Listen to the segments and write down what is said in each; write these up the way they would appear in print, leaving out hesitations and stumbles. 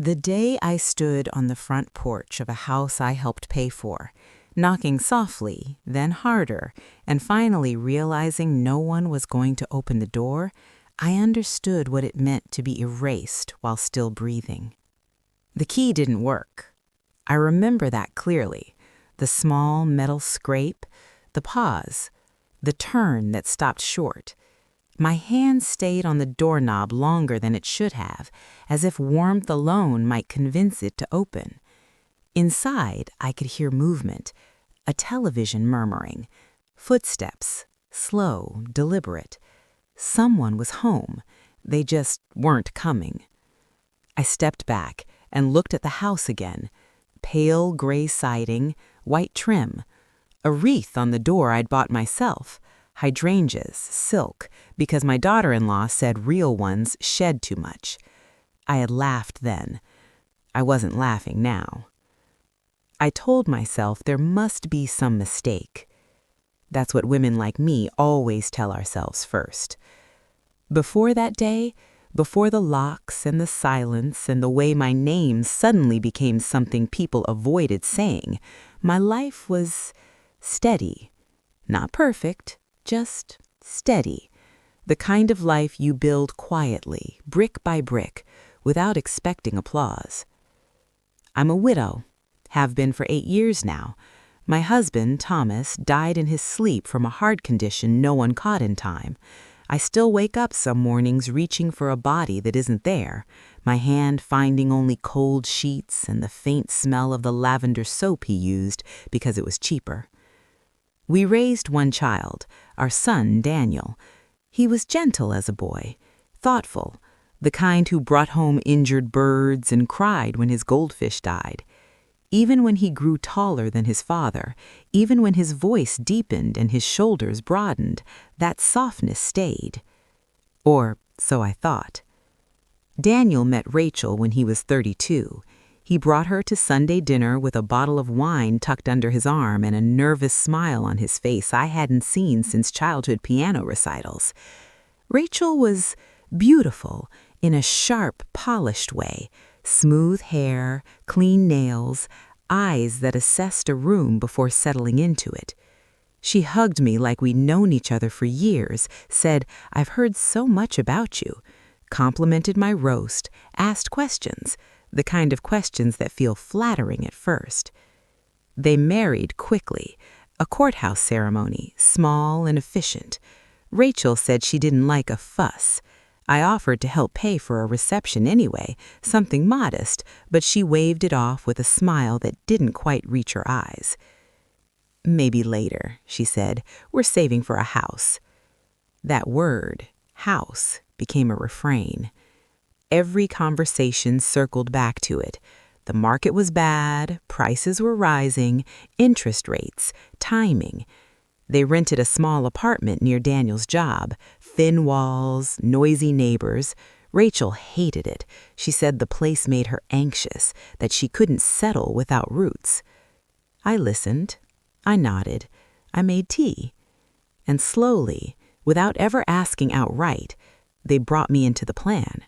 The day I stood on the front porch of a house I helped pay for, knocking softly, then harder, and finally realizing no one was going to open the door, I understood what it meant to be erased while still breathing. The key didn't work. I remember that clearly. The small metal scrape, the pause, the turn that stopped short. My hand stayed on the doorknob longer than it should have, as if warmth alone might convince it to open. Inside, I could hear movement, a television murmuring, footsteps, slow, deliberate. Someone was home. They just weren't coming. I stepped back and looked at the house again. Pale gray siding, white trim. A wreath on the door I'd bought myself. Hydrangeas, silk, because my daughter-in-law said real ones shed too much. I had laughed then. I wasn't laughing now. I told myself there must be some mistake. That's what women like me always tell ourselves first. Before that day, before the locks and the silence and the way my name suddenly became something people avoided saying, my life was steady. Not perfect, just steady. The kind of life you build quietly, brick by brick, without expecting applause. I'm a widow, have been for 8 years now. My husband, Thomas, died in his sleep from a heart condition no one caught in time. I still wake up some mornings reaching for a body that isn't there, my hand finding only cold sheets and the faint smell of the lavender soap he used because it was cheaper. We raised one child, our son, Daniel. He was gentle as a boy, thoughtful, the kind who brought home injured birds and cried when his goldfish died. Even when he grew taller than his father, even when his voice deepened and his shoulders broadened, that softness stayed. Or so I thought. Daniel met Rachel when he was 32. He brought her to Sunday dinner with a bottle of wine tucked under his arm and a nervous smile on his face I hadn't seen since childhood piano recitals. Rachel was beautiful in a sharp, polished way. Smooth hair, clean nails, eyes that assessed a room before settling into it. She hugged me like we'd known each other for years, said, "I've heard so much about you," complimented my roast, asked questions, the kind of questions that feel flattering at first. They married quickly, a courthouse ceremony, small and efficient. Rachel said she didn't like a fuss. I offered to help pay for a reception anyway, something modest, but she waved it off with a smile that didn't quite reach her eyes. "Maybe later," she said. "We're saving for a house." That word, house, became a refrain. Every conversation circled back to it. The market was bad, prices were rising, interest rates, timing. They rented a small apartment near Daniel's job, thin walls, noisy neighbors. Rachel hated it. She said the place made her anxious, that she couldn't settle without roots. I listened. I nodded. I made tea. And slowly, without ever asking outright, they brought me into the plan.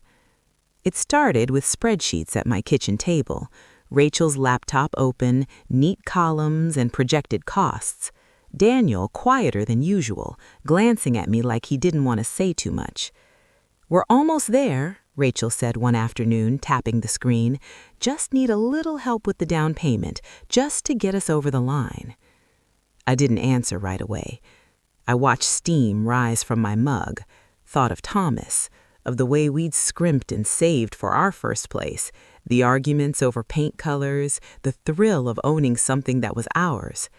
It started with spreadsheets at my kitchen table, Rachel's laptop open, neat columns and projected costs. Daniel quieter than usual, glancing at me like he didn't want to say too much. "We're almost there," Rachel said one afternoon, tapping the screen. "Just need a little help with the down payment, just to get us over the line." I didn't answer right away. I watched steam rise from my mug, thought of Thomas, of the way we'd scrimped and saved for our first place, the arguments over paint colors, the thrill of owning something that was ours.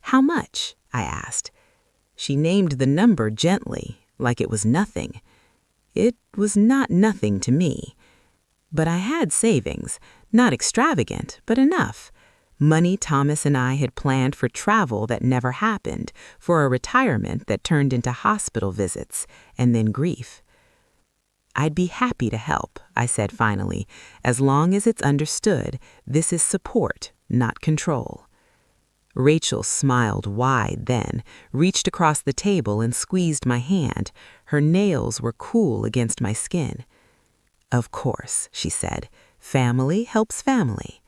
"How much?" I asked. She named the number gently, like it was nothing. It was not nothing to me. But I had savings, not extravagant, but enough. Money Thomas and I had planned for travel that never happened, for a retirement that turned into hospital visits, and then grief. "I'd be happy to help," I said finally, "as long as it's understood this is support, not control." Rachel smiled wide then, reached across the table and squeezed my hand. Her nails were cool against my skin. "Of course," she said, Family helps family.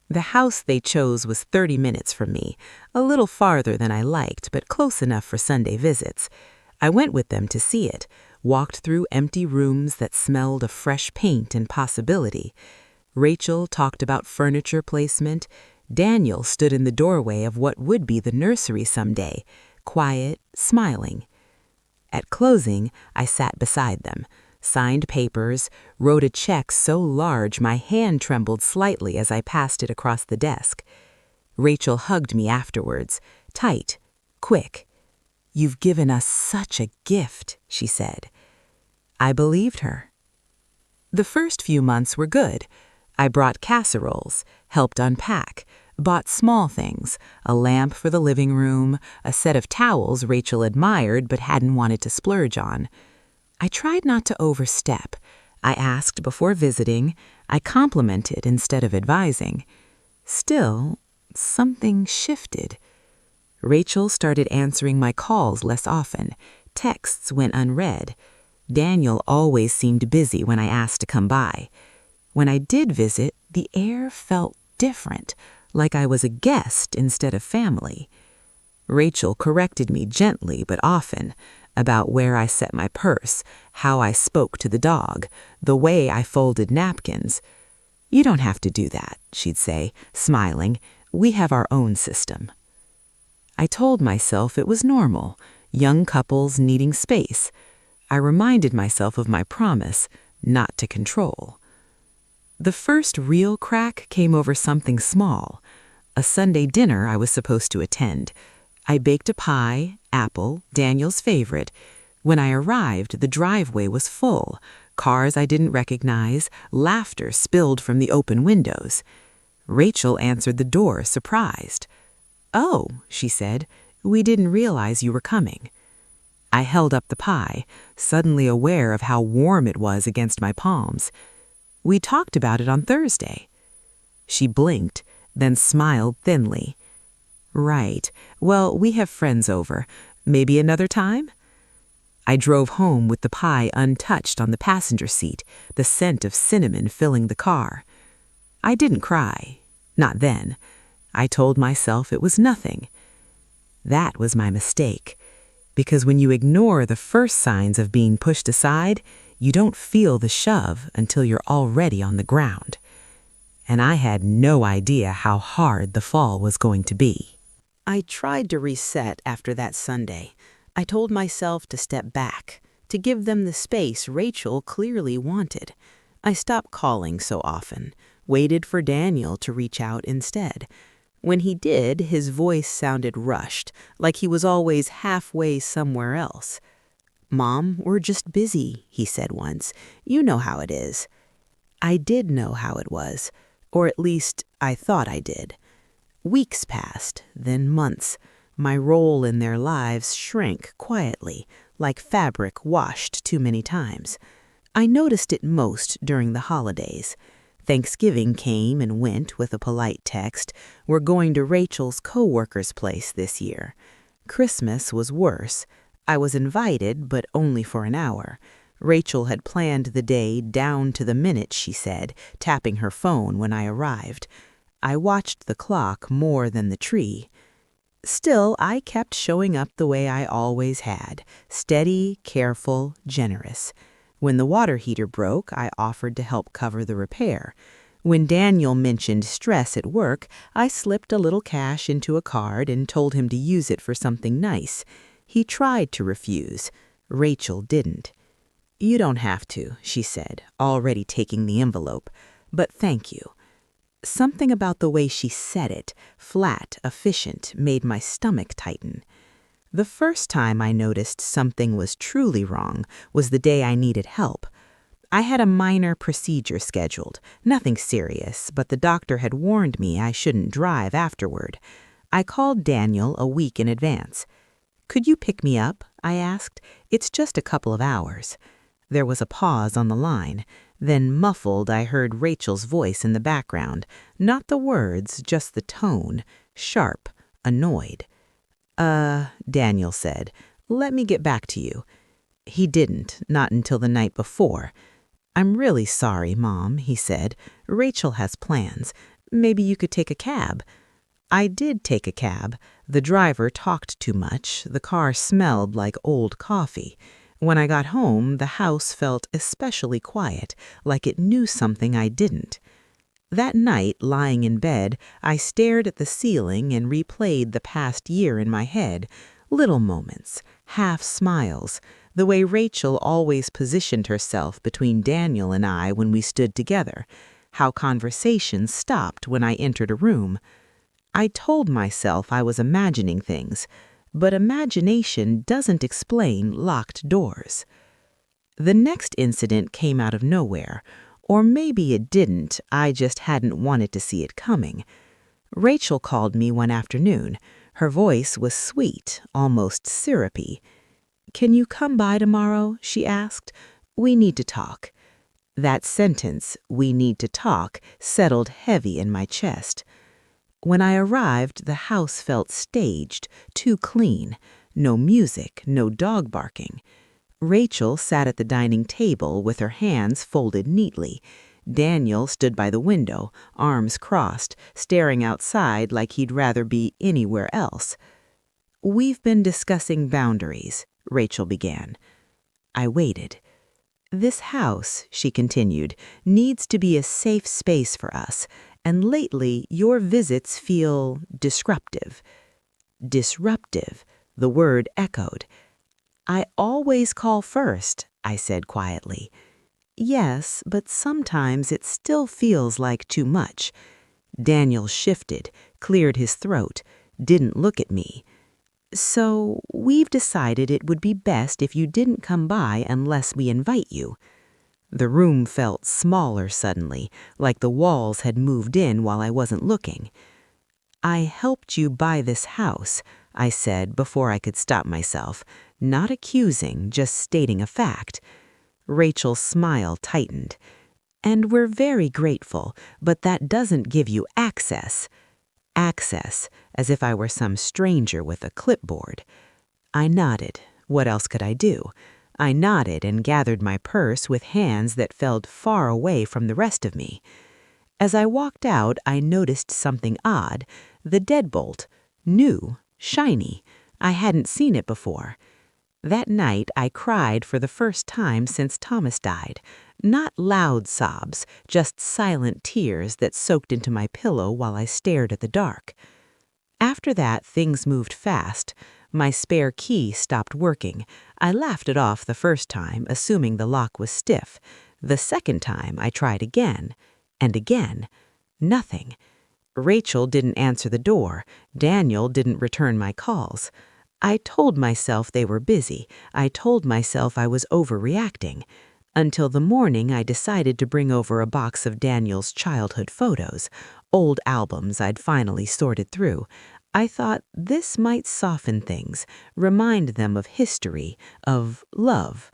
The house they chose was 30 minutes from me, a little farther than I liked, but close enough for Sunday visits. I went with them to see it, walked through empty rooms that smelled of fresh paint and possibility. Rachel talked about furniture placement. Daniel stood in the doorway of what would be the nursery someday, quiet, smiling. At closing, I sat beside them, signed papers, wrote a check so large my hand trembled slightly as I passed it across the desk. Rachel hugged me afterwards, tight, quick. "You've given us such a gift," she said. I believed her. The first few months were good. I brought casseroles, helped unpack, bought small things, a lamp for the living room, a set of towels Rachel admired but hadn't wanted to splurge on. I tried not to overstep. I asked before visiting. I complimented instead of advising. Still, something shifted. Rachel started answering my calls less often. Texts went unread. Daniel always seemed busy when I asked to come by. When I did visit, the air felt different, like I was a guest instead of family. Rachel corrected me gently but often about where I set my purse, how I spoke to the dog, the way I folded napkins. "You don't have to do that," she'd say, smiling. "We have our own system." I told myself it was normal, young couples needing space. I reminded myself of my promise not to control. The first real crack came over something small, a Sunday dinner I was supposed to attend. I baked a pie, apple, Daniel's favorite. When I arrived, the driveway was full, cars I didn't recognize, laughter spilled from the open windows. Rachel answered the door, surprised. "Oh," she said, "we didn't realize you were coming." I held up the pie, suddenly aware of how warm it was against my palms. "We talked about it on Thursday." She blinked, then smiled thinly. "Right. Well, we have friends over. Maybe another time?" I drove home with the pie untouched on the passenger seat, the scent of cinnamon filling the car. I didn't cry. Not then. I told myself it was nothing. That was my mistake. Because when you ignore the first signs of being pushed aside, you don't feel the shove until you're already on the ground. And I had no idea how hard the fall was going to be. I tried to reset after that Sunday. I told myself to step back, to give them the space Rachel clearly wanted. I stopped calling so often, waited for Daniel to reach out instead. When he did, his voice sounded rushed, like he was always halfway somewhere else. "Mom, we're just busy," he said once. "You know how it is." I did know how it was, or at least I thought I did. Weeks passed, then months. My role in their lives shrank quietly, like fabric washed too many times. I noticed it most during the holidays. Thanksgiving came and went with a polite text, "We're going to Rachel's co-worker's place this year." Christmas was worse. I was invited, but only for an hour. Rachel had planned the day down to the minute, she said, tapping her phone when I arrived. I watched the clock more than the tree. Still, I kept showing up the way I always had, steady, careful, generous. When the water heater broke, I offered to help cover the repair. When Daniel mentioned stress at work, I slipped a little cash into a card and told him to use it for something nice. He tried to refuse. Rachel didn't. "You don't have to," she said, already taking the envelope. "But thank you." Something about the way she said it, flat, efficient, made my stomach tighten. The first time I noticed something was truly wrong was the day I needed help. I had a minor procedure scheduled, nothing serious, but the doctor had warned me I shouldn't drive afterward. I called Daniel a week in advance. "Could you pick me up?" I asked. "It's just a couple of hours." There was a pause on the line. Then, muffled, I heard Rachel's voice in the background. Not the words, just the tone. Sharp, annoyed. Daniel said. "Let me get back to you." He didn't, not until the night before. "I'm really sorry, Mom," he said. "Rachel has plans. Maybe you could take a cab." I did take a cab. The driver talked too much. The car smelled like old coffee. When I got home, the house felt especially quiet, like it knew something I didn't. That night, lying in bed, I stared at the ceiling and replayed the past year in my head. Little moments, half smiles, the way Rachel always positioned herself between Daniel and I when we stood together, how conversations stopped when I entered a room. I told myself I was imagining things, but imagination doesn't explain locked doors. The next incident came out of nowhere, or maybe it didn't, I just hadn't wanted to see it coming. Rachel called me one afternoon. Her voice was sweet, almost syrupy. "Can you come by tomorrow?" she asked. "We need to talk." That sentence, "we need to talk," settled heavy in my chest. When I arrived, the house felt staged, too clean. No music, no dog barking. Rachel sat at the dining table with her hands folded neatly. Daniel stood by the window, arms crossed, staring outside like he'd rather be anywhere else. "We've been discussing boundaries," Rachel began. I waited. "This house," she continued, "needs to be a safe space for us, and lately your visits feel disruptive." Disruptive, the word echoed. "I always call first," I said quietly. "Yes, but sometimes it still feels like too much." Daniel shifted, cleared his throat, didn't look at me. "So we've decided it would be best if you didn't come by unless we invite you." The room felt smaller suddenly, like the walls had moved in while I wasn't looking. "I helped you buy this house," I said before I could stop myself, not accusing, just stating a fact. Rachel's smile tightened. "And we're very grateful, but that doesn't give you access." Access, as if I were some stranger with a clipboard. I nodded. What else could I do? I nodded and gathered my purse with hands that felt far away from the rest of me. As I walked out, I noticed something odd. The deadbolt. New. Shiny. I hadn't seen it before. That night, I cried for the first time since Thomas died. Not loud sobs, just silent tears that soaked into my pillow while I stared at the dark. After that, things moved fast. My spare key stopped working. I laughed it off the first time, assuming the lock was stiff. The second time, I tried again. And again. Nothing. Rachel didn't answer the door. Daniel didn't return my calls. I told myself they were busy. I told myself I was overreacting. Until the morning I decided to bring over a box of Daniel's childhood photos, old albums I'd finally sorted through. I thought this might soften things, remind them of history, of love.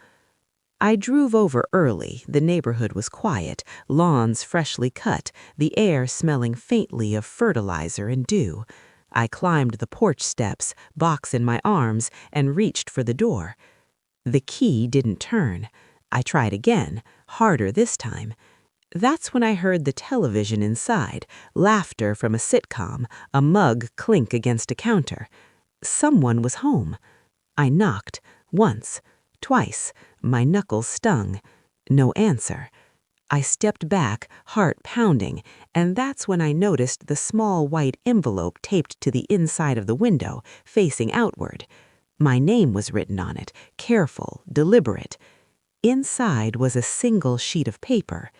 I drove over early. The neighborhood was quiet, lawns freshly cut, the air smelling faintly of fertilizer and dew. I climbed the porch steps, box in my arms, and reached for the door. The key didn't turn. I tried again, harder this time. That's when I heard the television inside, laughter from a sitcom, a mug clink against a counter. Someone was home. I knocked, once, twice. My knuckles stung. No answer. I stepped back, heart pounding, and that's when I noticed the small white envelope taped to the inside of the window, facing outward. My name was written on it, careful, deliberate. Inside was a single sheet of paper.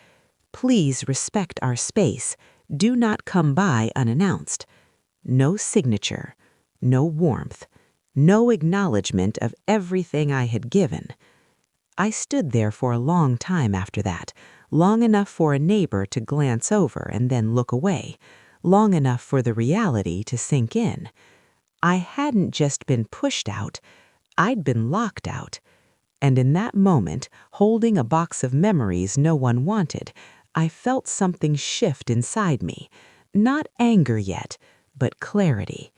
"Please respect our space. Do not come by unannounced." No signature, no warmth, no acknowledgement of everything I had given. I stood there for a long time after that, long enough for a neighbor to glance over and then look away, long enough for the reality to sink in. I hadn't just been pushed out, I'd been locked out. And in that moment, holding a box of memories no one wanted, I felt something shift inside me. Not anger yet, but clarity.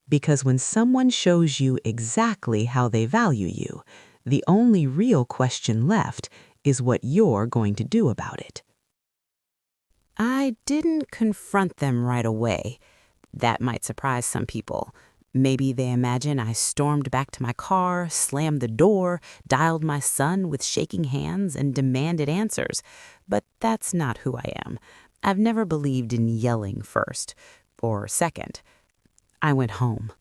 Because when someone shows you exactly how they value you, the only real question left is what you're going to do about it. I didn't confront them right away. That might surprise some people. Maybe they imagine I stormed back to my car, slammed the door, dialed my son with shaking hands, and demanded answers. But that's not who I am. I've never believed in yelling first or second. I went home.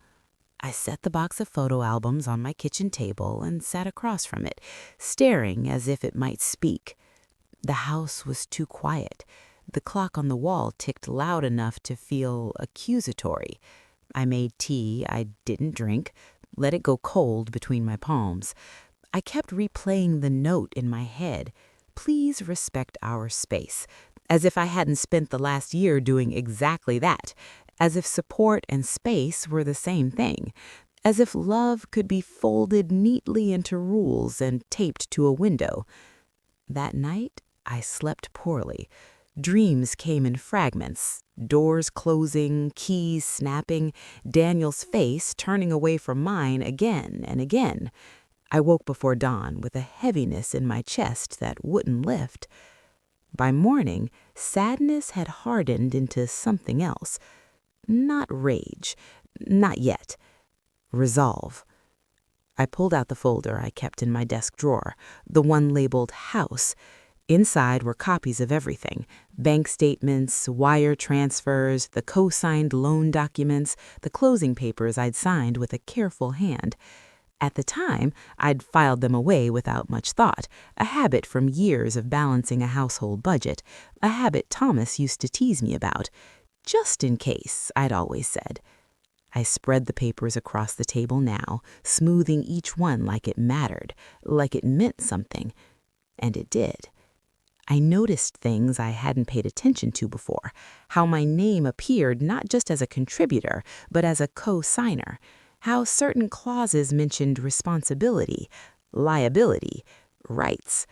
I set the box of photo albums on my kitchen table and sat across from it, staring as if it might speak. The house was too quiet. The clock on the wall ticked loud enough to feel accusatory. I made tea I didn't drink, let it go cold between my palms. I kept replaying the note in my head, "Please respect our space," as if I hadn't spent the last year doing exactly that, as if support and space were the same thing, as if love could be folded neatly into rules and taped to a window. That night, I slept poorly. Dreams came in fragments, doors closing, keys snapping, Daniel's face turning away from mine again and again. I woke before dawn with a heaviness in my chest that wouldn't lift. By morning, sadness had hardened into something else. Not rage, not yet. Resolve. I pulled out the folder I kept in my desk drawer, the one labeled House. Inside were copies of everything: bank statements, wire transfers, the co-signed loan documents, the closing papers I'd signed with a careful hand. At the time, I'd filed them away without much thought, a habit from years of balancing a household budget, a habit Thomas used to tease me about. Just in case, I'd always said. I spread the papers across the table now, smoothing each one like it mattered, like it meant something. And it did. I noticed things I hadn't paid attention to before, how my name appeared not just as a contributor, but as a co-signer, how certain clauses mentioned responsibility, liability, rights.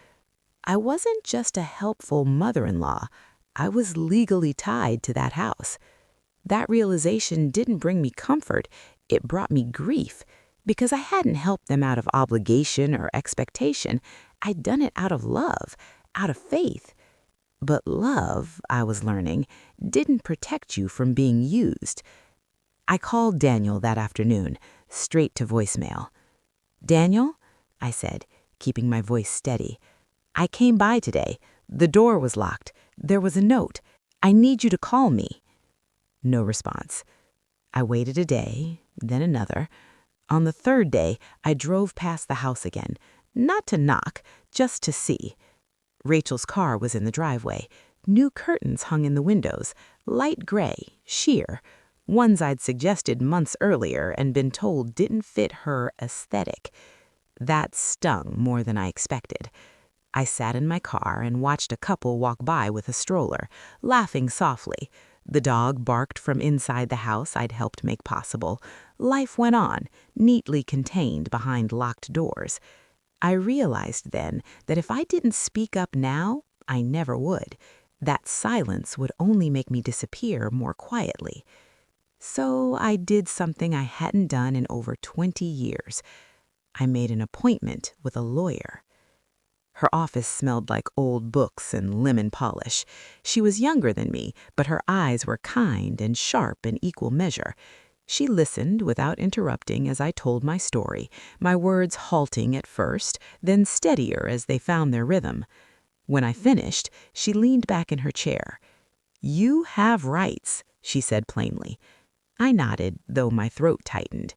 I wasn't just a helpful mother-in-law. I was legally tied to that house. That realization didn't bring me comfort, it brought me grief, because I hadn't helped them out of obligation or expectation. I'd done it out of love, out of faith. But love, I was learning, didn't protect you from being used. I called Daniel that afternoon, straight to voicemail. "Daniel," I said, keeping my voice steady, "I came by today. The door was locked. There was a note. I need you to call me." No response. I waited a day, then another. On the third day, I drove past the house again, not to knock, just to see. Rachel's car was in the driveway. New curtains hung in the windows, light gray, sheer, ones I'd suggested months earlier and been told didn't fit her aesthetic. That stung more than I expected. I sat in my car and watched a couple walk by with a stroller, laughing softly. The dog barked from inside the house I'd helped make possible. Life went on, neatly contained behind locked doors. I realized then that if I didn't speak up now, I never would. That silence would only make me disappear more quietly. So I did something I hadn't done in over 20 years. I made an appointment with a lawyer. Her office smelled like old books and lemon polish. She was younger than me, but her eyes were kind and sharp in equal measure. She listened without interrupting as I told my story, my words halting at first, then steadier as they found their rhythm. When I finished, she leaned back in her chair. "You have rights," she said plainly. I nodded, though my throat tightened.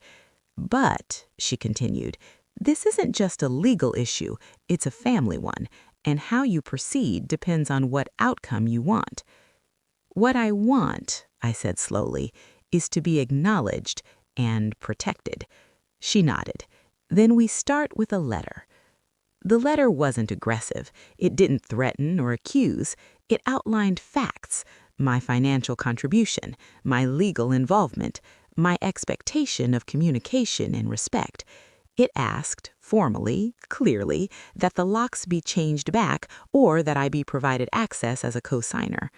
"But," she continued, "this isn't just a legal issue, it's a family one, and how you proceed depends on what outcome you want." "What I want," I said slowly, "is to be acknowledged and protected." She nodded. "Then we start with a letter." The letter wasn't aggressive. It didn't threaten or accuse. It outlined facts: my financial contribution, my legal involvement, my expectation of communication and respect. It asked, formally, clearly, that the locks be changed back or that I be provided access as a co-signer.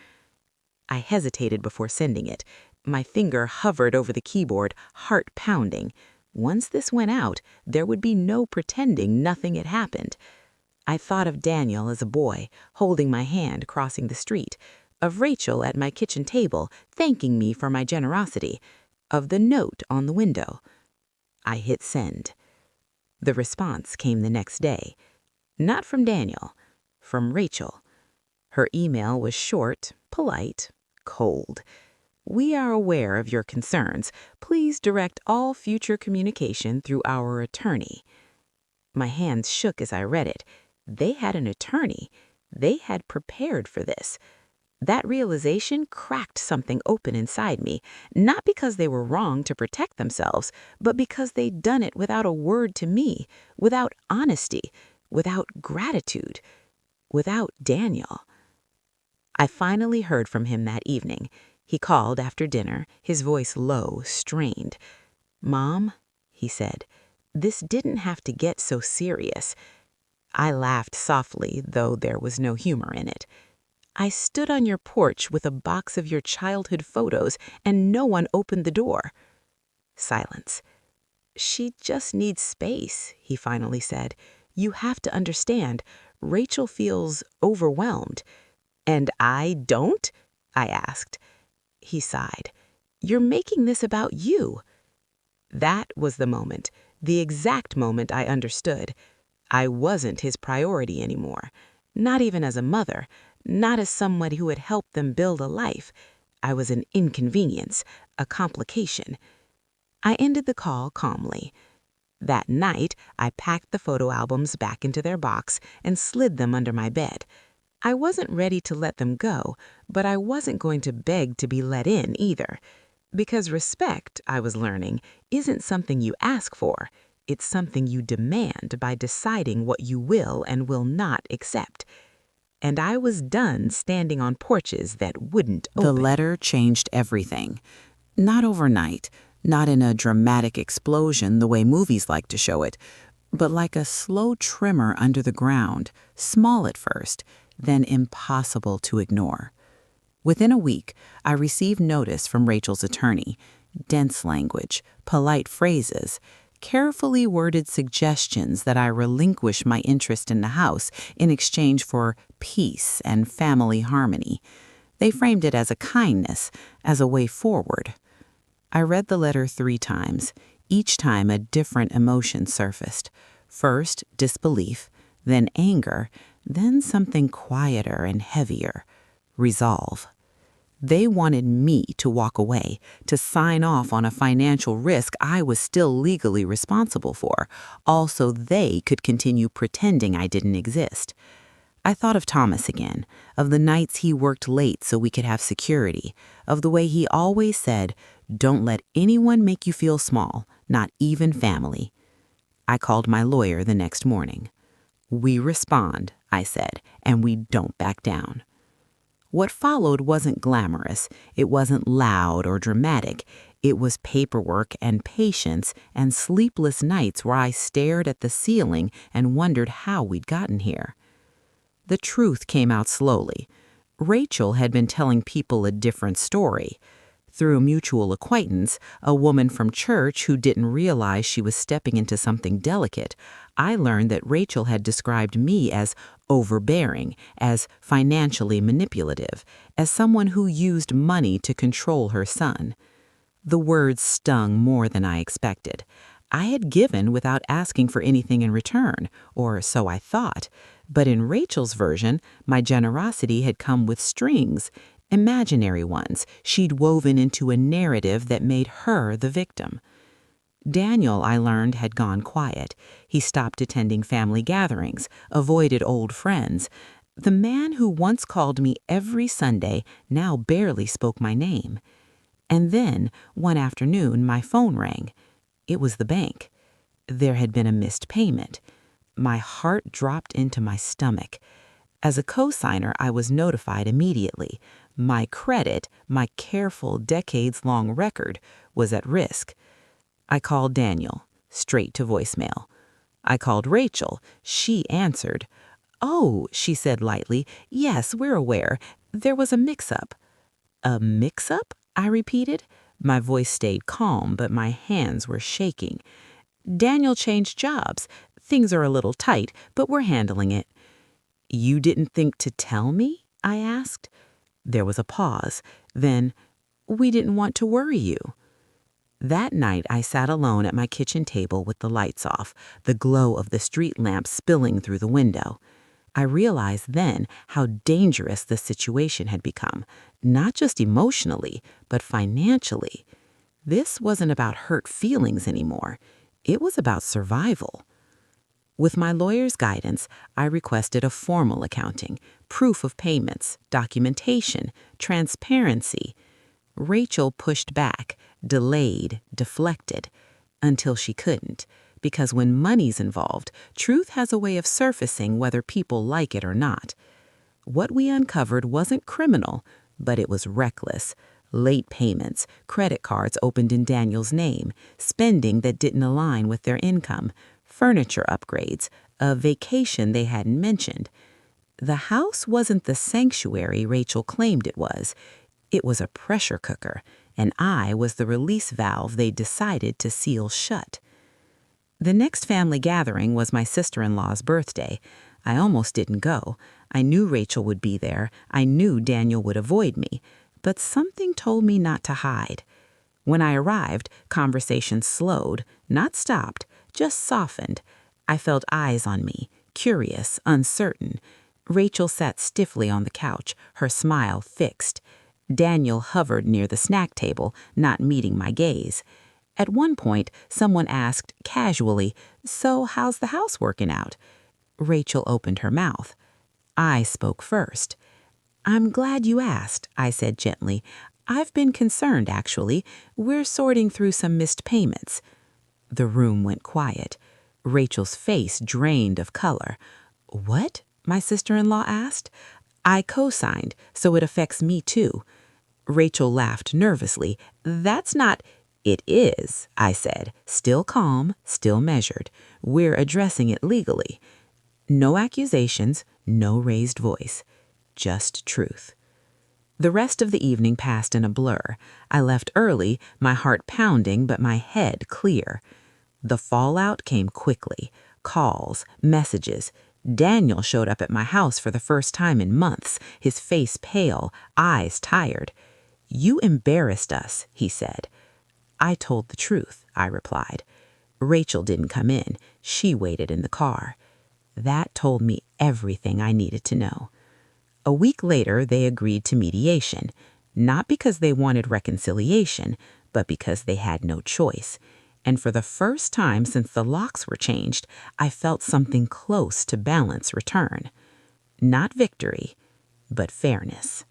I hesitated before sending it. My finger hovered over the keyboard, heart pounding. Once this went out, there would be no pretending nothing had happened. I thought of Daniel as a boy, holding my hand crossing the street, of Rachel at my kitchen table, thanking me for my generosity, of the note on the window. I hit send. The response came the next day. Not from Daniel, from Rachel. Her email was short, polite, cold. We are aware of your concerns. Please direct all future communication through our attorney. My hands shook as I read it. They had an attorney. They had prepared for this. That realization cracked something open inside me, not because they were wrong to protect themselves, but because they'd done it without a word to me, without honesty, without gratitude, without Daniel. I finally heard from him that evening. He called after dinner, his voice low, strained. "Mom," he said, "this didn't have to get so serious." I laughed softly, though there was no humor in it. "I stood on your porch with a box of your childhood photos, and no one opened the door." Silence. "She just needs space," he finally said. "You have to understand, Rachel feels overwhelmed." "And I don't?" I asked. He sighed. "You're making this about you." That was the moment, the exact moment I understood. I wasn't his priority anymore. Not even as a mother, not as somebody who had helped them build a life. I was an inconvenience, a complication. I ended the call calmly. That night, I packed the photo albums back into their box and slid them under my bed. I wasn't ready to let them go, but I wasn't going to beg to be let in either. Because respect, I was learning, isn't something you ask for. It's something you demand by deciding what you will and will not accept. And I was done standing on porches that wouldn't open. The letter changed everything. Not overnight, not in a dramatic explosion the way movies like to show it, but like a slow tremor under the ground, small at first, then impossible to ignore. Within a week, I received notice from Rachel's attorney. Dense language, polite phrases, carefully worded suggestions that I relinquish my interest in the house in exchange for peace and family harmony. They framed it as a kindness, as a way forward. I read the letter 3 times. Each time a different emotion surfaced. First, disbelief, then anger, then something quieter and heavier, resolve. They wanted me to walk away, to sign off on a financial risk I was still legally responsible for, also they could continue pretending I didn't exist. I thought of Thomas again, of the nights he worked late so we could have security, of the way he always said, "Don't let anyone make you feel small, not even family." I called my lawyer the next morning. "We respond," I said, "and we don't back down." What followed wasn't glamorous, it wasn't loud or dramatic. It was paperwork and patience and sleepless nights where I stared at the ceiling and wondered how we'd gotten here. The truth came out slowly. Rachel had been telling people a different story. Through a mutual acquaintance, a woman from church who didn't realize she was stepping into something delicate, I learned that Rachel had described me as overbearing, as financially manipulative, as someone who used money to control her son. The words stung more than I expected. I had given without asking for anything in return, or so I thought. But in Rachel's version, my generosity had come with strings, imaginary ones she'd woven into a narrative that made her the victim. Daniel, I learned, had gone quiet. He stopped attending family gatherings, avoided old friends. The man who once called me every Sunday now barely spoke my name. And then, one afternoon, my phone rang. It was the bank. There had been a missed payment. My heart dropped into my stomach. As a co-signer, I was notified immediately. My credit, my careful decades-long record, was at risk. I called Daniel, straight to voicemail. I called Rachel. She answered. "Oh," she said lightly, "yes, we're aware. There was a mix-up." "A mix-up?" I repeated. My voice stayed calm, but my hands were shaking. "Daniel changed jobs. Things are a little tight, but we're handling it. You didn't think to tell me? I asked. There was a pause. Then, we didn't want to worry you. That night, I sat alone at my kitchen table with the lights off, the glow of the street lamp spilling through the window. I realized then how dangerous the situation had become, not just emotionally, but financially. This wasn't about hurt feelings anymore. It was about survival. With my lawyer's guidance, I requested a formal accounting, proof of payments, documentation, transparency. Rachel pushed back, delayed, deflected, until she couldn't, because when money's involved, truth has a way of surfacing whether people like it or not. What we uncovered wasn't criminal, but it was reckless. Late payments, credit cards opened in Daniel's name, spending that didn't align with their income, furniture upgrades, a vacation they hadn't mentioned. The house wasn't the sanctuary Rachel claimed it was. It was a pressure cooker, and I was the release valve they decided to seal shut. The next family gathering was my sister-in-law's birthday. I almost didn't go. I knew Rachel would be there. I knew Daniel would avoid me. But something told me not to hide. When I arrived, conversation slowed, not stopped, just softened. I felt eyes on me, curious, uncertain. Rachel sat stiffly on the couch, her smile fixed. Daniel hovered near the snack table, not meeting my gaze. At one point, someone asked casually, "So how's the house working out?" Rachel opened her mouth. I spoke first. "I'm glad you asked," I said gently. "I've been concerned, actually. We're sorting through some missed payments." The room went quiet. Rachel's face drained of color. "What?" my sister-in-law asked. "I co-signed, so it affects me too." Rachel laughed nervously. "That's not—" "It is," I said, still calm, still measured. "We're addressing it legally." No accusations, no raised voice. Just truth. The rest of the evening passed in a blur. I left early, my heart pounding but my head clear. The fallout came quickly. Calls, messages. Daniel showed up at my house for the first time in months, his face pale, eyes tired. "You embarrassed us," he said. "I told the truth," I replied. Rachel didn't come in. She waited in the car. That told me everything I needed to know. A week later, they agreed to mediation, not because they wanted reconciliation, but because they had no choice. And for the first time since the locks were changed, I felt something close to balance return. Not victory, but fairness.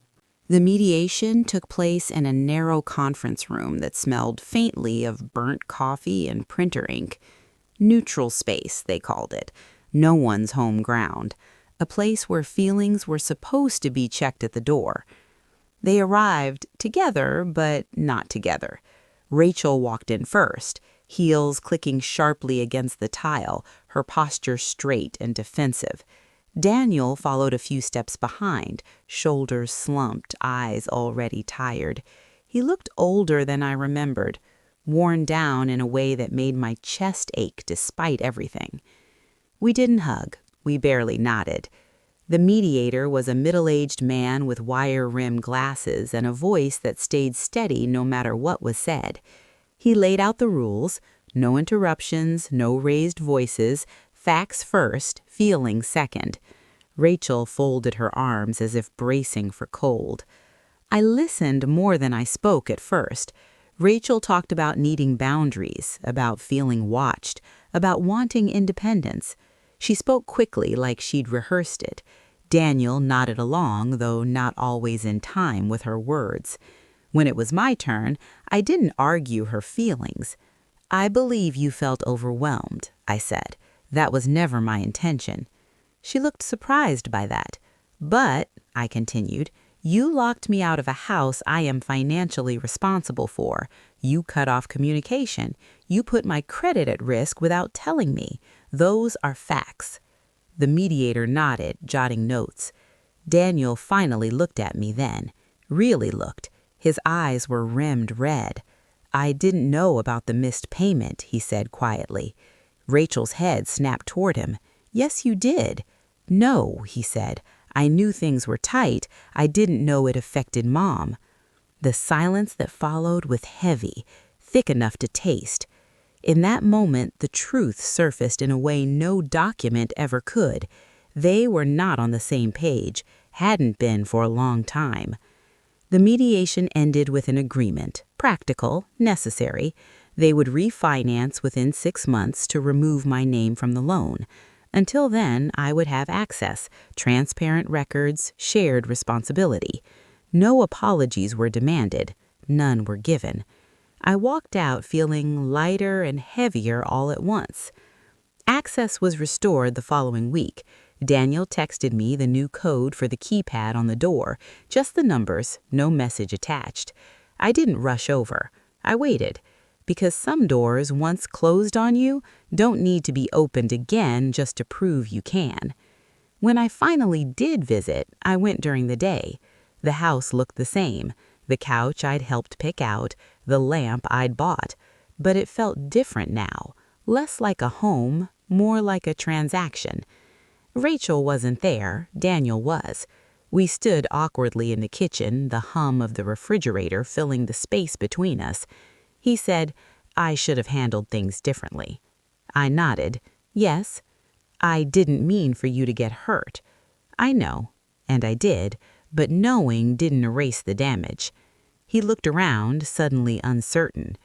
The mediation took place in a narrow conference room that smelled faintly of burnt coffee and printer ink. Neutral space, they called it. No one's home ground. A place where feelings were supposed to be checked at the door. They arrived together, but not together. Rachel walked in first, heels clicking sharply against the tile, her posture straight and defensive. Daniel followed a few steps behind, shoulders slumped, eyes already tired. He looked older than I remembered, worn down in a way that made my chest ache despite everything. We didn't hug. We barely nodded. The mediator was a middle-aged man with wire-rimmed glasses and a voice that stayed steady no matter what was said. He laid out the rules: no interruptions, no raised voices, facts first, feelings second. Rachel folded her arms as if bracing for cold. I listened more than I spoke at first. Rachel talked about needing boundaries, about feeling watched, about wanting independence. She spoke quickly, like she'd rehearsed it. Daniel nodded along, though not always in time with her words. When it was my turn, I didn't argue her feelings. "I believe you felt overwhelmed," I said. "That was never my intention." She looked surprised by that. "But," I continued, "you locked me out of a house I am financially responsible for. You cut off communication. You put my credit at risk without telling me. Those are facts." The mediator nodded, jotting notes. Daniel finally looked at me then. Really looked. His eyes were rimmed red. "I didn't know about the missed payment," he said quietly. Rachel's head snapped toward him. "Yes, you did." "No," he said. "I knew things were tight. I didn't know it affected Mom." The silence that followed was heavy, thick enough to taste. In that moment, the truth surfaced in a way no document ever could. They were not on the same page, hadn't been for a long time. The mediation ended with an agreement, practical, necessary. They would refinance within 6 months to remove my name from the loan. Until then, I would have access, transparent records, shared responsibility. No apologies were demanded. None were given. I walked out feeling lighter and heavier all at once. Access was restored the following week. Daniel texted me the new code for the keypad on the door, just the numbers, no message attached. I didn't rush over. I waited, because some doors, once closed on you, don't need to be opened again just to prove you can. When I finally did visit, I went during the day. The house looked the same, the couch I'd helped pick out, the lamp I'd bought, but it felt different now, less like a home, more like a transaction. Rachel wasn't there, Daniel was. We stood awkwardly in the kitchen, the hum of the refrigerator filling the space between us. He said, "I should have handled things differently." I nodded, "Yes." "I didn't mean for you to get hurt." "I know," and I did, but knowing didn't erase the damage. He looked around, suddenly uncertain.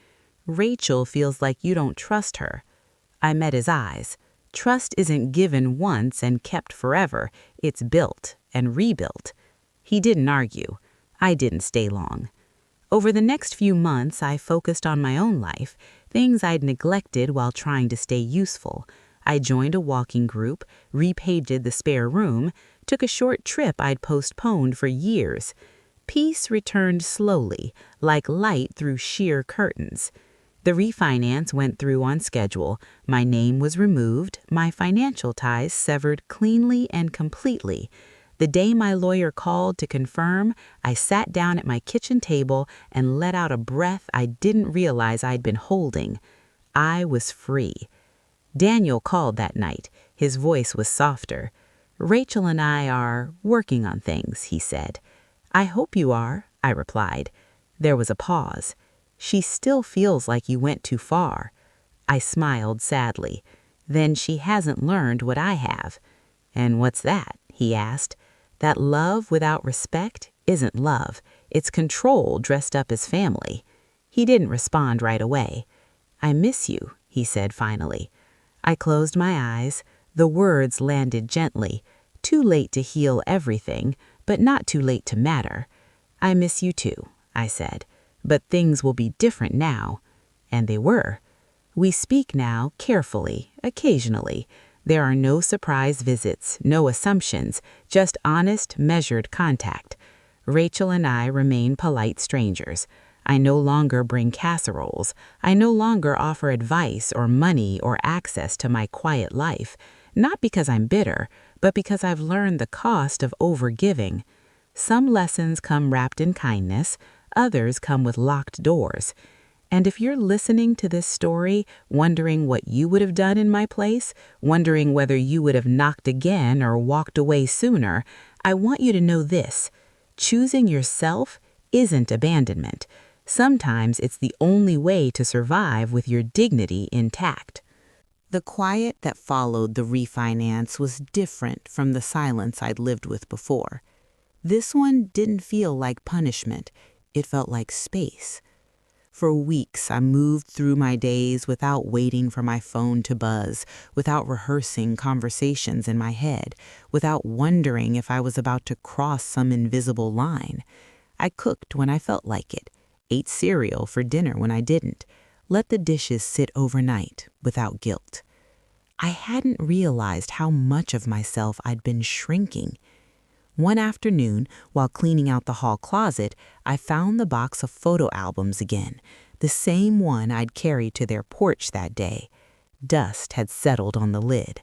"Rachel feels like you don't trust her." I met his eyes. Trust isn't given once and kept forever. It's built and rebuilt. He didn't argue. I didn't stay long. Over the next few months, I focused on my own life, things I'd neglected while trying to stay useful. I joined a walking group, repainted the spare room, took a short trip I'd postponed for years. Peace returned slowly, like light through sheer curtains. The refinance went through on schedule, my name was removed, my financial ties severed cleanly and completely. The day my lawyer called to confirm, I sat down at my kitchen table and let out a breath I didn't realize I'd been holding. I was free. Daniel called that night. His voice was softer. "Rachel and I are working on things," he said. "I hope you are," I replied. There was a pause. "She still feels like you went too far." I smiled sadly. "Then she hasn't learned what I have." "And what's that?" he asked. "That love without respect isn't love. It's control dressed up as family." He didn't respond right away. "I miss you," he said finally. I closed my eyes. The words landed gently. Too late to heal everything, but not too late to matter. "I miss you too," I said. "But things will be different now." And they were. We speak now carefully, occasionally. There are no surprise visits, no assumptions, just honest, measured contact. Rachel and I remain polite strangers. I no longer bring casseroles. I no longer offer advice or money or access to my quiet life, not because I'm bitter, but because I've learned the cost of overgiving. Some lessons come wrapped in kindness, others come with locked doors. And if you're listening to this story, wondering what you would have done in my place, wondering whether you would have knocked again or walked away sooner, I want you to know this: choosing yourself isn't abandonment. Sometimes it's the only way to survive with your dignity intact. The quiet that followed the refinance was different from the silence I'd lived with before. This one didn't feel like punishment. It felt like space. For weeks, I moved through my days without waiting for my phone to buzz, without rehearsing conversations in my head, without wondering if I was about to cross some invisible line. I cooked when I felt like it, ate cereal for dinner when I didn't, let the dishes sit overnight without guilt. I hadn't realized how much of myself I'd been shrinking. One afternoon, while cleaning out the hall closet, I found the box of photo albums again, the same one I'd carried to their porch that day. Dust had settled on the lid.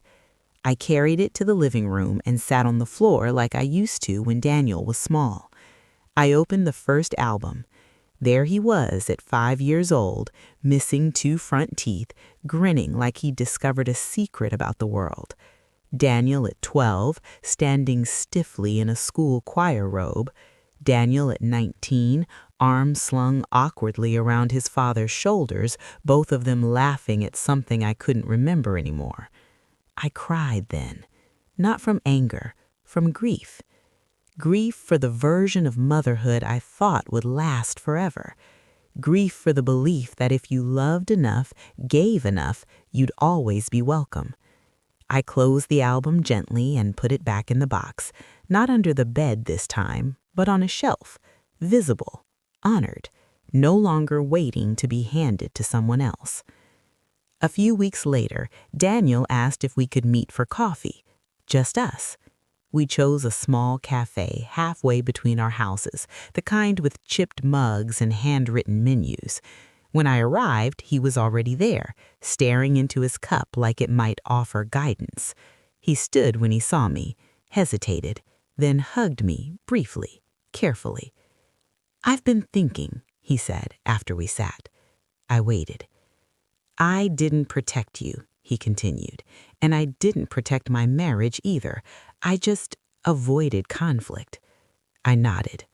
I carried it to the living room and sat on the floor like I used to when Daniel was small. I opened the first album. There he was at 5 years old, missing 2 front teeth, grinning like he'd discovered a secret about the world. Daniel at 12, standing stiffly in a school choir robe. Daniel at 19, arms slung awkwardly around his father's shoulders, both of them laughing at something I couldn't remember anymore. I cried then, not from anger, from grief. Grief for the version of motherhood I thought would last forever. Grief for the belief that if you loved enough, gave enough, you'd always be welcome. I closed the album gently and put it back in the box, not under the bed this time, but on a shelf, visible, honored, no longer waiting to be handed to someone else. A few weeks later, Daniel asked if we could meet for coffee, just us. We chose a small cafe halfway between our houses, the kind with chipped mugs and handwritten menus. When I arrived, he was already there, staring into his cup like it might offer guidance. He stood when he saw me, hesitated, then hugged me briefly, carefully. "I've been thinking," he said after we sat. I waited. "I didn't protect you," he continued, "and I didn't protect my marriage either. I just avoided conflict." I nodded.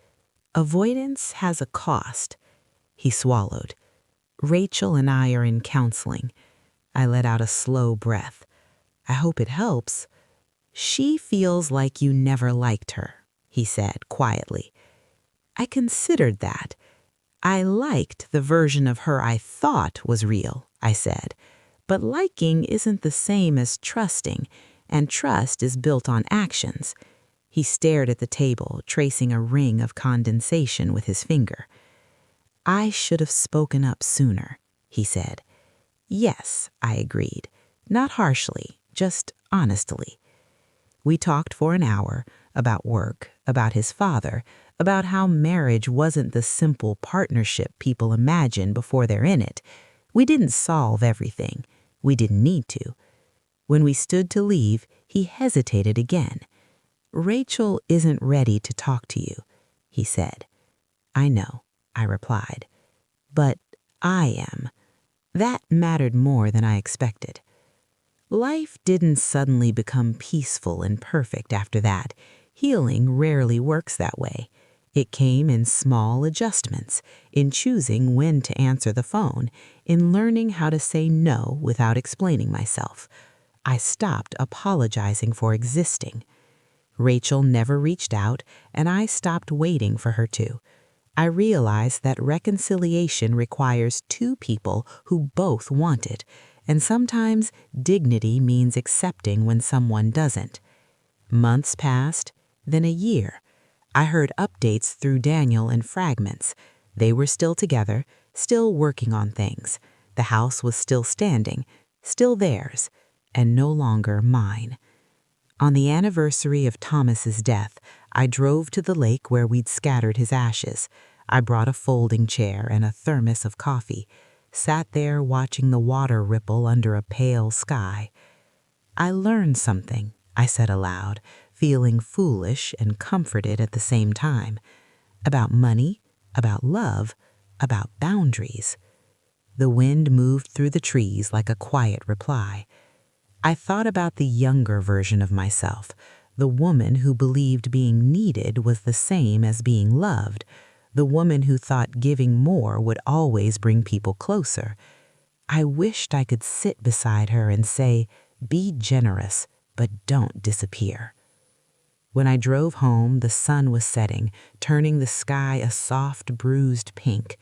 "Avoidance has a cost." He swallowed. "Rachel and I are in counseling." I let out a slow breath. "I hope it helps." "She feels like you never liked her," he said quietly. I considered that. "I liked the version of her I thought was real," I said. "But liking isn't the same as trusting, and trust is built on actions." He stared at the table, tracing a ring of condensation with his finger. "I should have spoken up sooner," he said. "Yes," I agreed. Not harshly, just honestly. We talked for an hour about work, about his father, about how marriage wasn't the simple partnership people imagine before they're in it. We didn't solve everything. We didn't need to. When we stood to leave, he hesitated again. "Rachel isn't ready to talk to you," he said. "I know," I replied. "But I am." That mattered more than I expected. Life didn't suddenly become peaceful and perfect after that. Healing rarely works that way. It came in small adjustments, in choosing when to answer the phone, in learning how to say no without explaining myself. I stopped apologizing for existing. Rachel never reached out, and I stopped waiting for her to. I realized that reconciliation requires two people who both want it, and sometimes dignity means accepting when someone doesn't. Months passed, then a year. I heard updates through Daniel in fragments. They were still together, still working on things. The house was still standing, still theirs, and no longer mine. On the anniversary of Thomas's death, I drove to the lake where we'd scattered his ashes. I brought a folding chair and a thermos of coffee, sat there watching the water ripple under a pale sky. "I learned something," I said aloud, feeling foolish and comforted at the same time. "About money, about love, about boundaries." The wind moved through the trees like a quiet reply. I thought about the younger version of myself, the woman who believed being needed was the same as being loved, the woman who thought giving more would always bring people closer. I wished I could sit beside her and say, "Be generous, but don't disappear." When I drove home, the sun was setting, turning the sky a soft, bruised pink.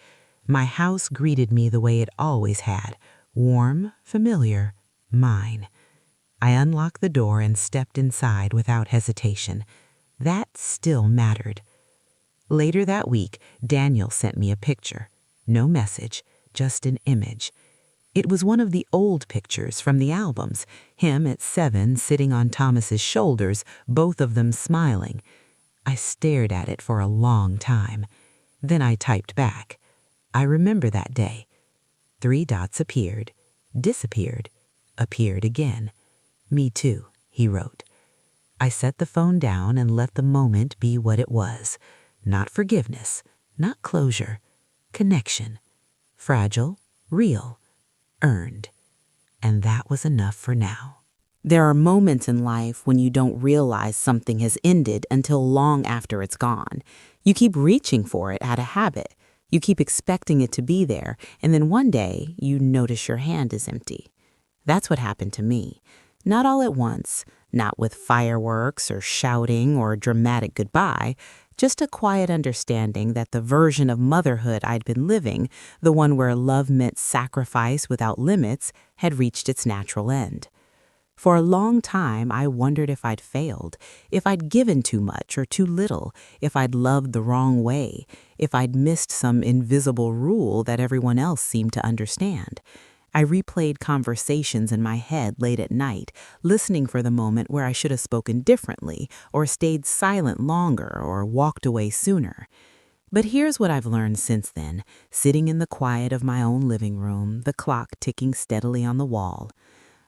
My house greeted me the way it always had, warm, familiar, mine. I unlocked the door and stepped inside without hesitation. That still mattered. Later that week, Daniel sent me a picture. No message, just an image. It was one of the old pictures from the albums, him at 7 sitting on Thomas's shoulders, both of them smiling. I stared at it for a long time. Then I typed back. "I remember that day." 3 dots appeared, disappeared, appeared again. "Me too," he wrote. I set the phone down and let the moment be what it was. Not forgiveness, not closure, connection. Fragile, real, earned. And that was enough for now. There are moments in life when you don't realize something has ended until long after it's gone. You keep reaching for it out of habit. You keep expecting it to be there, and then one day you notice your hand is empty. That's what happened to me. Not all at once, not with fireworks or shouting or a dramatic goodbye, just a quiet understanding that the version of motherhood I'd been living, the one where love meant sacrifice without limits, had reached its natural end. For a long time, I wondered if I'd failed, if I'd given too much or too little, if I'd loved the wrong way, if I'd missed some invisible rule that everyone else seemed to understand. I replayed conversations in my head late at night, listening for the moment where I should have spoken differently, or stayed silent longer, or walked away sooner. But here's what I've learned since then, sitting in the quiet of my own living room, the clock ticking steadily on the wall.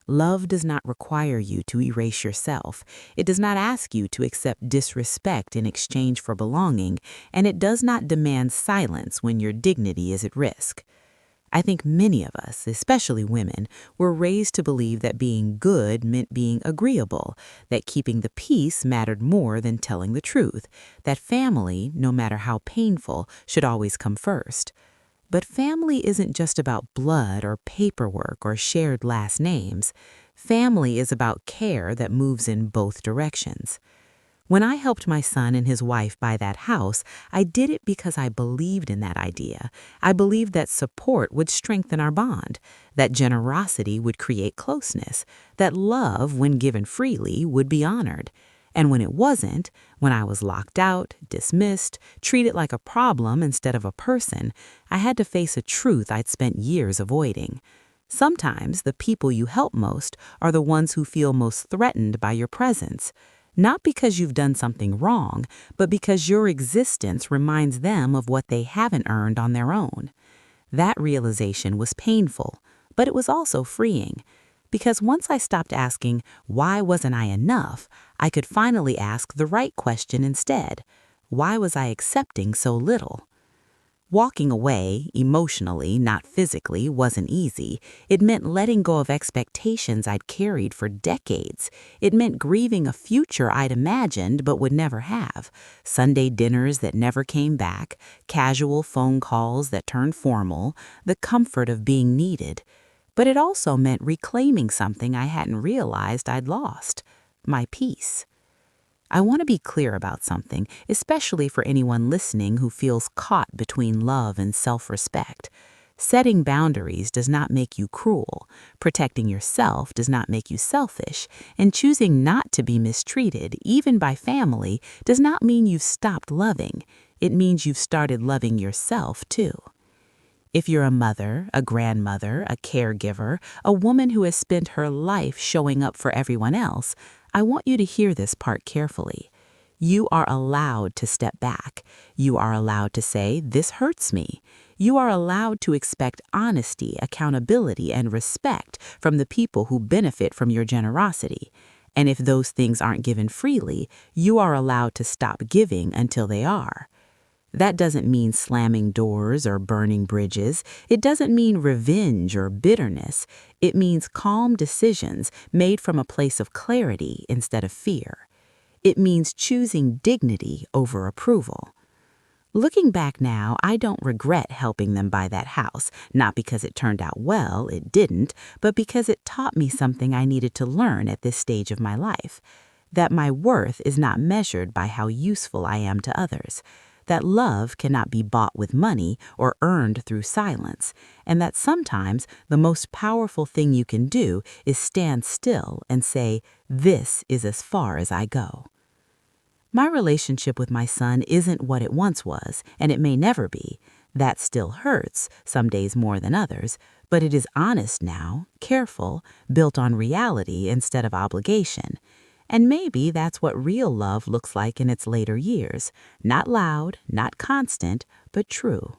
Love does not require you to erase yourself. It does not ask you to accept disrespect in exchange for belonging, and it does not demand silence when your dignity is at risk. I think many of us, especially women, were raised to believe that being good meant being agreeable, that keeping the peace mattered more than telling the truth, that family, no matter how painful, should always come first. But family isn't just about blood or paperwork or shared last names. Family is about care that moves in both directions. When I helped my son and his wife buy that house, I did it because I believed in that idea. I believed that support would strengthen our bond, that generosity would create closeness, that love, when given freely, would be honored. And when it wasn't, when I was locked out, dismissed, treated like a problem instead of a person, I had to face a truth I'd spent years avoiding. Sometimes the people you help most are the ones who feel most threatened by your presence. Not because you've done something wrong, but because your existence reminds them of what they haven't earned on their own. That realization was painful, but it was also freeing. Because once I stopped asking, why wasn't I enough, I could finally ask the right question instead. Why was I accepting so little? Walking away, emotionally, not physically, wasn't easy. It meant letting go of expectations I'd carried for decades. It meant grieving a future I'd imagined but would never have. Sunday dinners that never came back, casual phone calls that turned formal, the comfort of being needed. But it also meant reclaiming something I hadn't realized I'd lost, my peace. I want to be clear about something, especially for anyone listening who feels caught between love and self-respect. Setting boundaries does not make you cruel, protecting yourself does not make you selfish, and choosing not to be mistreated, even by family, does not mean you've stopped loving. It means you've started loving yourself, too. If you're a mother, a grandmother, a caregiver, a woman who has spent her life showing up for everyone else, I want you to hear this part carefully. You are allowed to step back. You are allowed to say, "This hurts me." You are allowed to expect honesty, accountability, and respect from the people who benefit from your generosity. And if those things aren't given freely, you are allowed to stop giving until they are. That doesn't mean slamming doors or burning bridges. It doesn't mean revenge or bitterness. It means calm decisions made from a place of clarity instead of fear. It means choosing dignity over approval. Looking back now, I don't regret helping them buy that house, not because it turned out well, it didn't, but because it taught me something I needed to learn at this stage of my life. That my worth is not measured by how useful I am to others. That love cannot be bought with money or earned through silence, and that sometimes the most powerful thing you can do is stand still and say, "This is as far as I go." My relationship with my son isn't what it once was, and it may never be. That still hurts, some days more than others, but it is honest now, careful, built on reality instead of obligation. And maybe that's what real love looks like in its later years. Not loud, not constant, but true.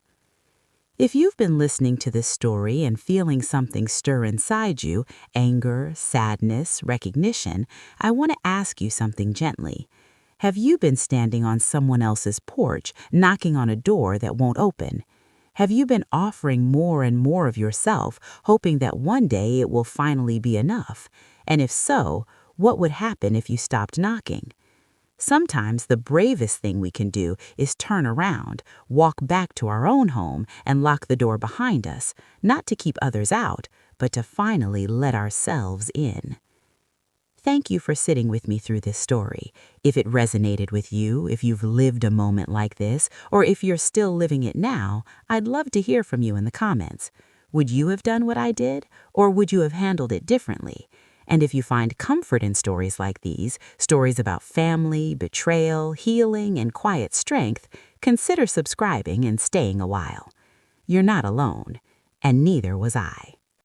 If you've been listening to this story and feeling something stir inside you, anger, sadness, recognition, I want to ask you something gently. Have you been standing on someone else's porch, knocking on a door that won't open? Have you been offering more and more of yourself, hoping that one day it will finally be enough? And if so, what would happen if you stopped knocking? Sometimes the bravest thing we can do is turn around, walk back to our own home, and lock the door behind us, not to keep others out, but to finally let ourselves in. Thank you for sitting with me through this story. If it resonated with you, if you've lived a moment like this, or if you're still living it now, I'd love to hear from you in the comments. Would you have done what I did, or would you have handled it differently? And if you find comfort in stories like these, stories about family, betrayal, healing, and quiet strength, consider subscribing and staying a while. You're not alone, and neither was I.